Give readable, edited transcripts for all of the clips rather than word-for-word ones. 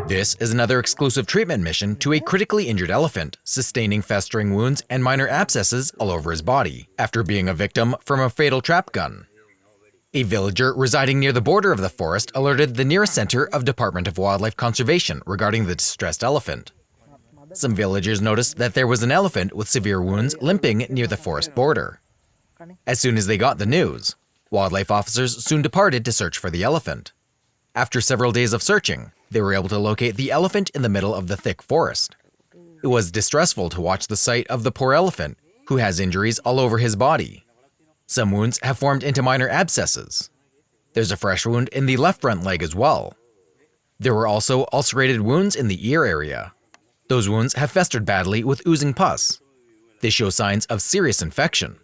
This is another exclusive treatment mission to a critically injured elephant, sustaining festering wounds and minor abscesses all over his body, after being a victim from a fatal trap gun. A villager residing near the border of the forest alerted the nearest center of Department of Wildlife Conservation regarding the distressed elephant. Some villagers noticed that there was an elephant with severe wounds limping near the forest border. As soon as they got the news, wildlife officers soon departed to search for the elephant. After several days of searching, they were able to locate the elephant in the middle of the thick forest. It was distressful to watch the sight of the poor elephant, who has injuries all over his body. Some wounds have formed into minor abscesses. There's a fresh wound in the left front leg as well. There were also ulcerated wounds in the ear area. Those wounds have festered badly with oozing pus. They show signs of serious infection.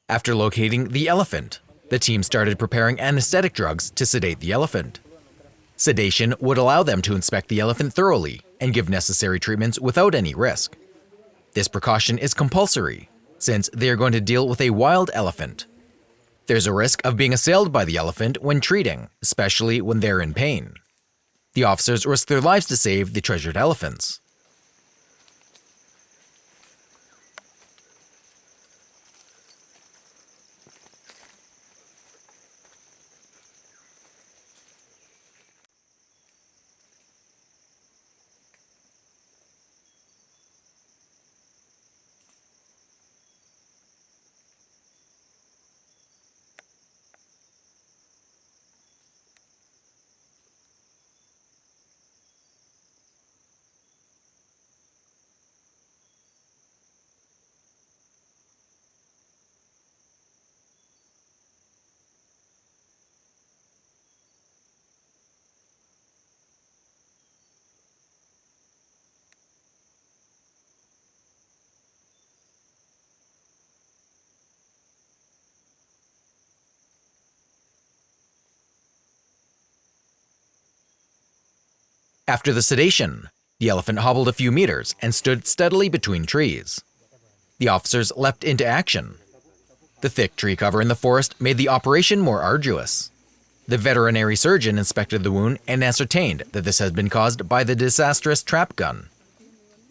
After locating the elephant, the team started preparing anesthetic drugs to sedate the elephant. Sedation would allow them to inspect the elephant thoroughly and give necessary treatments without any risk. This precaution is compulsory, since they are going to deal with a wild elephant. There's a risk of being assailed by the elephant when treating, especially when they're in pain. The officers risk their lives to save the treasured elephants. After the sedation, the elephant hobbled a few meters and stood steadily between trees. The officers leapt into action. The thick tree cover in the forest made the operation more arduous. The veterinary surgeon inspected the wound and ascertained that this had been caused by the disastrous trap gun.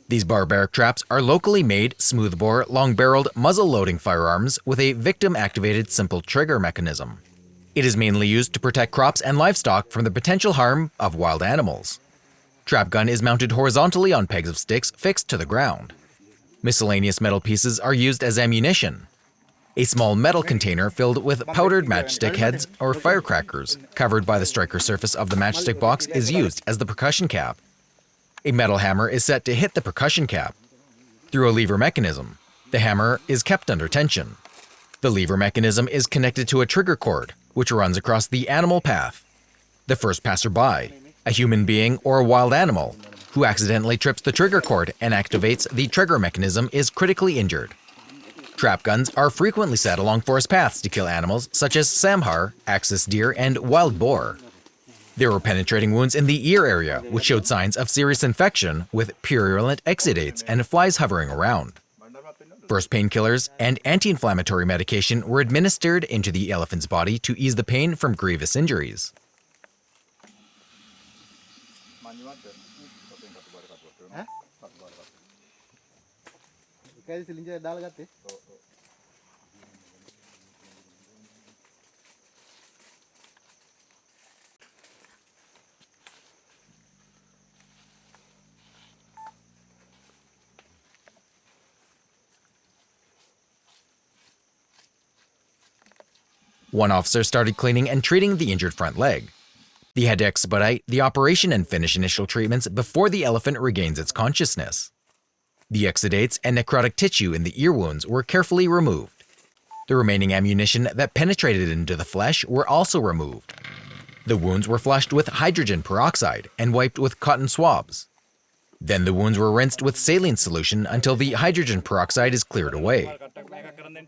These barbaric traps are locally made, smoothbore, long-barreled, muzzle-loading firearms with a victim-activated simple trigger mechanism. It is mainly used to protect crops and livestock from the potential harm of wild animals. Trap gun is mounted horizontally on pegs of sticks fixed to the ground. Miscellaneous metal pieces are used as ammunition. A small metal container filled with powdered matchstick heads or firecrackers, covered by the striker surface of the matchstick box, is used as the percussion cap. A metal hammer is set to hit the percussion cap. Through a lever mechanism, the hammer is kept under tension. The lever mechanism is connected to a trigger cord, which runs across the animal path. The first passerby, a human being or a wild animal, who accidentally trips the trigger cord and activates the trigger mechanism, is critically injured. Trap guns are frequently set along forest paths to kill animals such as samhar, axis deer, and wild boar. There were penetrating wounds in the ear area, which showed signs of serious infection with purulent exudates and flies hovering around. First painkillers and anti-inflammatory medication were administered into the elephant's body to ease the pain from grievous injuries. One officer started cleaning and treating the injured front leg. He had to expedite the operation and finish initial treatments before the elephant regains its consciousness. The exudates and necrotic tissue in the ear wounds were carefully removed. The remaining ammunition that penetrated into the flesh were also removed. The wounds were flushed with hydrogen peroxide and wiped with cotton swabs. Then the wounds were rinsed with saline solution until the hydrogen peroxide is cleared away.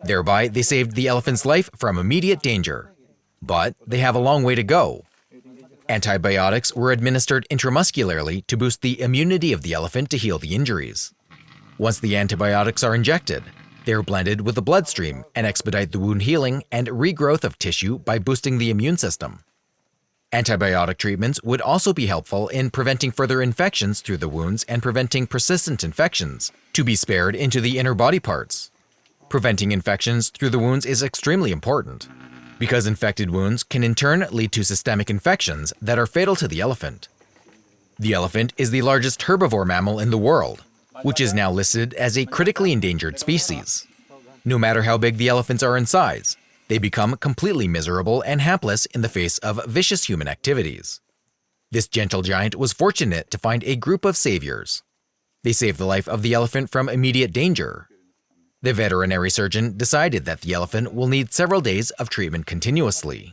Thereby, they saved the elephant's life from immediate danger. But they have a long way to go. Antibiotics were administered intramuscularly to boost the immunity of the elephant to heal the injuries. Once the antibiotics are injected, they are blended with the bloodstream and expedite the wound healing and regrowth of tissue by boosting the immune system. Antibiotic treatments would also be helpful in preventing further infections through the wounds and preventing persistent infections to be spared into the inner body parts. Preventing infections through the wounds is extremely important, because infected wounds can in turn lead to systemic infections that are fatal to the elephant. The elephant is the largest herbivore mammal in the world, which is now listed as a critically endangered species. No matter how big the elephants are in size, they become completely miserable and hapless in the face of vicious human activities. This gentle giant was fortunate to find a group of saviors. They saved the life of the elephant from immediate danger. The veterinary surgeon decided that the elephant will need several days of treatment continuously.